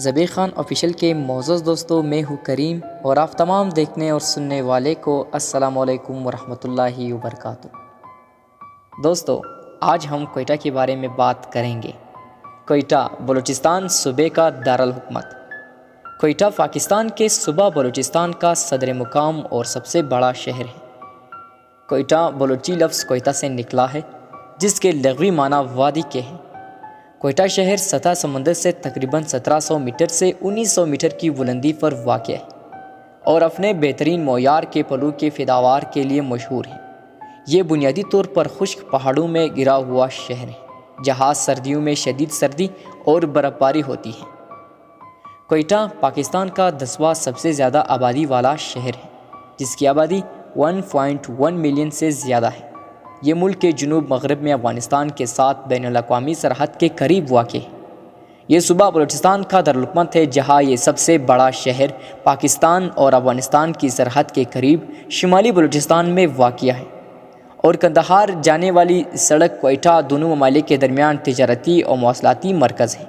زبیر Khan official کے معزز دوستوں، میں ہوں کریم اور آپ تمام دیکھنے اور سننے والے کو السلام علیکم ورحمۃ اللہ وبرکاتہ۔ دوستو، آج ہم کوئٹہ کے بارے میں بات کریں گے۔ کوئٹہ بلوچستان صوبے کا دارالحکومت۔ کوئٹہ پاکستان کے صوبہ بلوچستان کا صدر مقام اور سب سے بڑا شہر ہے۔ کوئٹہ بلوچی لفظ کوئٹہ سے نکلا ہے، جس کے لغوی معنی وادی کے ہیں۔ کوئٹہ شہر سطح سمندر سے تقریباً 1700 میٹر سے 1900 میٹر کی بلندی پر واقع ہے اور اپنے بہترین معیار کے پلو کے پیداوار کے لیے مشہور ہے۔ یہ بنیادی طور پر خشک پہاڑوں میں گرا ہوا شہر ہے، جہاں سردیوں میں شدید سردی اور برف باری ہوتی ہے۔ کوئٹہ پاکستان کا 10واں سب سے زیادہ آبادی والا شہر ہے، جس کی آبادی 1.1 ملین سے زیادہ ہے۔ یہ ملک کے جنوب مغرب میں افغانستان کے ساتھ بین الاقوامی سرحد کے قریب واقع ہے۔ یہ صوبہ بلوچستان کا دارالحکومت ہے، جہاں یہ سب سے بڑا شہر پاکستان اور افغانستان کی سرحد کے قریب شمالی بلوچستان میں واقع ہے، اور قندھار جانے والی سڑک کوئٹہ دونوں ممالک کے درمیان تجارتی اور مواصلاتی مرکز ہے۔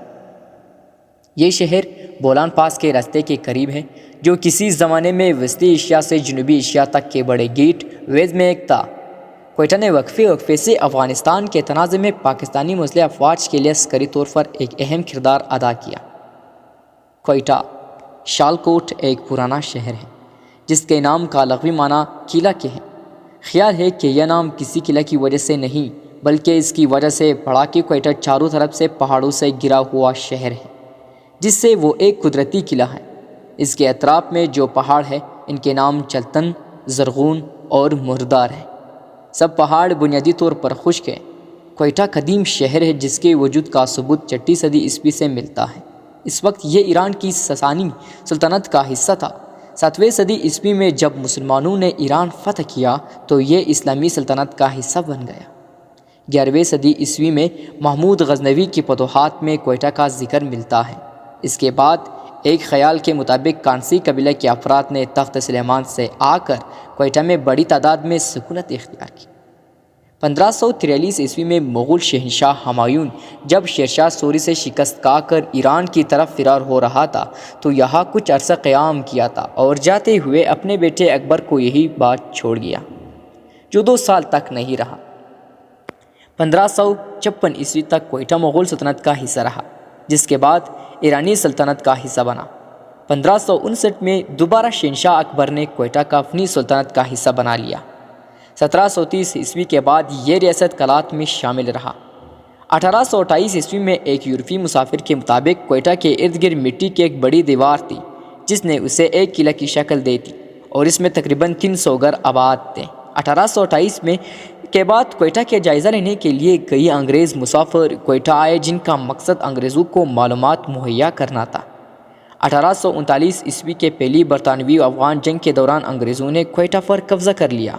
یہ شہر بولان پاس کے راستے کے قریب ہے، جو کسی زمانے میں وسطی ایشیا سے جنوبی ایشیا تک کے بڑے گیٹ ویز میں ایک تھا۔ کوئٹہ نے وقفے سے افغانستان کے تنازع میں پاکستانی مسلح افواج کے لیے عسکری طور پر ایک اہم کردار ادا کیا۔ کوئٹہ شالکوٹ ایک پرانا شہر ہے، جس کے نام کا لغوی معنی قلعہ کے ہے۔ خیال ہے کہ یہ نام کسی قلعہ کی وجہ سے نہیں، بلکہ اس کی وجہ سے پڑا کہ کوئٹہ چاروں طرف سے پہاڑوں سے گرا ہوا شہر ہے، جس سے وہ ایک قدرتی قلعہ ہے۔ اس کے اطراف میں جو پہاڑ ہے، ان کے نام چلتن، زرغون اور مردار ہیں۔ سب پہاڑ بنیادی طور پر خشک ہے۔ کوئٹہ قدیم شہر ہے، جس کے وجود کا ثبوت 6 صدی عیسوی سے ملتا ہے۔ اس وقت یہ ایران کی ساسانی سلطنت کا حصہ تھا۔ 7ویں صدی عیسوی میں جب مسلمانوں نے ایران فتح کیا تو یہ اسلامی سلطنت کا حصہ بن گیا۔ 11ویں صدی عیسوی میں محمود غزنوی کی فتوحات میں کوئٹہ کا ذکر ملتا ہے۔ اس کے بعد ایک خیال کے مطابق کانسی قبیلہ کے افراد نے تخت سلیمان سے آ کر کوئٹہ میں بڑی تعداد میں سکونت اختیار کی۔ 1543 عیسوی میں مغل شہنشاہ ہمایوں جب شیرشاہ سوری سے شکست کھا کر ایران کی طرف فرار ہو رہا تھا تو یہاں کچھ عرصہ قیام کیا تھا، اور جاتے ہوئے اپنے بیٹے اکبر کو یہی بات چھوڑ گیا، جو 2 سال تک نہیں رہا۔ 1556 عیسوی تک کوئٹہ مغل سلطنت کا حصہ رہا، جس کے بعد ایرانی سلطنت کا حصہ بنا۔ 1559 میں دوبارہ شہنشاہ اکبر نے کوئٹہ کا اپنی سلطنت کا حصہ بنا لیا۔ 1730 عیسوی کے بعد یہ ریاست کلات میں شامل رہا۔ 1828 عیسوی میں ایک یورپی مسافر کے مطابق کوئٹہ کے ارد گرد مٹی کی ایک بڑی دیوار تھی، جس نے اسے ایک قلعہ کی شکل دے دی، اور اس میں تقریباً 300 گھر آباد تھے۔ 1828 میں کے بعد کوئٹہ کے جائزہ لینے کے لیے کئی انگریز مسافر کوئٹہ آئے، جن کا مقصد انگریزوں کو معلومات مہیا کرنا تھا۔ 1839 عیسوی کے پہلی برطانوی افغان جنگ کے دوران انگریزوں نے کوئٹہ پر قبضہ کر لیا۔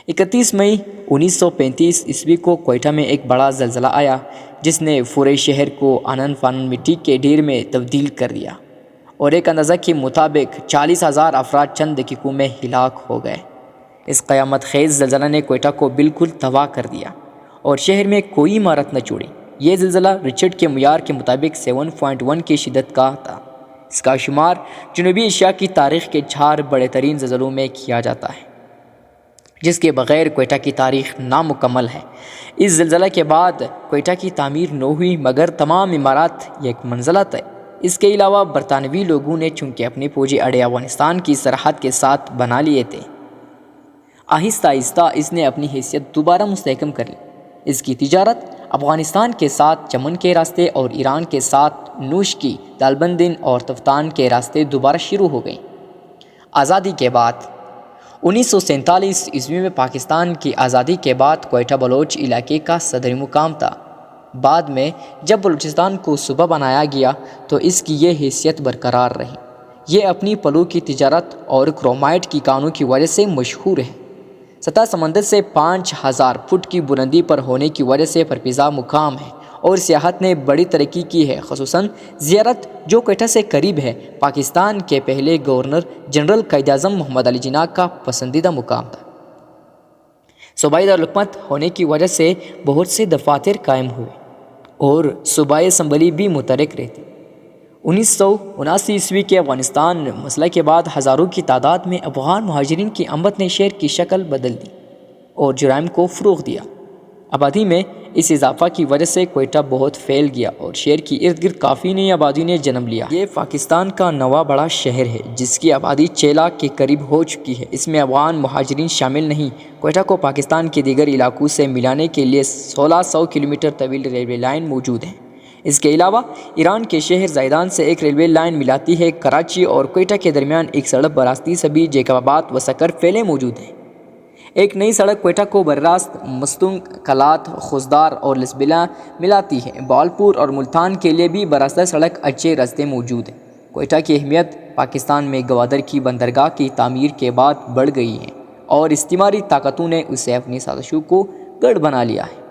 31 مئی 1935 عیسوی کو کوئٹہ میں ایک بڑا زلزلہ آیا، جس نے پورے شہر کو آنن فانن مٹی کے ڈھیر میں تبدیل کر دیا، اور ایک اندازہ کے مطابق 40,000 افراد چند دقیقوں میں ہلاک ہو گئے۔ اس قیامت خیز زلزلہ نے کوئٹہ کو بالکل تباہ کر دیا، اور شہر میں کوئی عمارت نہ چھوڑی۔ یہ زلزلہ رچرڈ کے معیار کے مطابق 7.1 کی شدت کا تھا۔ اس کا شمار جنوبی ایشیا کی تاریخ کے 4 بڑے ترین زلزلوں میں کیا جاتا ہے، جس کے بغیر کوئٹہ کی تاریخ نامکمل ہے۔ اس زلزلہ کے بعد کوئٹہ کی تعمیر نہ ہوئی، مگر تمام عمارات یک منزلہ تھے۔ اس کے علاوہ برطانوی لوگوں نے چونکہ اپنے فوجی اڈے افغانستان کی سرحد کے ساتھ بنا لیے تھے، آہستہ آہستہ اس نے اپنی حیثیت دوبارہ مستحکم کر لی۔ اس کی تجارت افغانستان کے ساتھ چمن کے راستے اور ایران کے ساتھ نوش کی دالبندن اور تفتان کے راستے دوبارہ شروع ہو گئیں۔ آزادی کے بعد 1947 عیسوی میں پاکستان کی آزادی کے بعد کوئٹہ بلوچ علاقے کا صدر مقام تھا۔ بعد میں جب بلوچستان کو صوبہ بنایا گیا تو اس کی یہ حیثیت برقرار رہی۔ یہ اپنی پلو کی تجارت اور کرومائٹ کی کانوں کی وجہ سے مشہور ہے۔ سطح سمندر سے 5000 فٹ کی بلندی پر ہونے کی وجہ سے پرپیزا مقام ہے، اور سیاحت نے بڑی ترقی کی ہے، خصوصاً زیارت جو کوئٹہ سے قریب ہے۔ پاکستان کے پہلے گورنر جنرل قائد اعظم محمد علی جناح کا پسندیدہ مقام تھا۔ صوبائی دارالحکومت ہونے کی وجہ سے بہت سے دفاتر قائم ہوئے اور صوبائی اسمبلی بھی متحرک رہتی۔ 1979 کے افغانستان مسئلہ کے بعد ہزاروں کی تعداد میں افغان مہاجرین کی آمد نے شہر کی شکل بدل دی اور جرائم کو فروغ دیا۔ آبادی میں اس اضافہ کی وجہ سے کوئٹہ بہت پھیل گیا اور شہر کی ارد گرد کافی نئی آبادی نے جنم لیا۔ یہ پاکستان کا نواں بڑا شہر ہے جس کی آبادی 6 لاکھ کے قریب ہو چکی ہے۔ اس میں افغان مہاجرین شامل نہیں۔ کوئٹہ کو پاکستان کے دیگر علاقوں سے ملانے کے لیے 1600 کلومیٹر طویل ریلوے لائن موجود ہیں۔ اس کے علاوہ ایران کے شہر زیدان سے ایک ریلوے لائن ملاتی ہے۔ کراچی اور کوئٹہ کے درمیان ایک سڑک براستی سبھی جیکب آباد و سکر پھیلے موجود ہیں۔ ایک نئی سڑک کوئٹہ کو براست مستنگ، کلات، خوزدار اور لسبلا ملاتی ہے۔ بہاولپور اور ملتان کے لیے بھی براستہ سڑک اچھے راستے موجود ہیں۔ کوئٹہ کی اہمیت پاکستان میں گوادر کی بندرگاہ کی تعمیر کے بعد بڑھ گئی ہے اور استعماری طاقتوں نے اسے اپنی سازشوں کو گڑھ بنا لیا ہے۔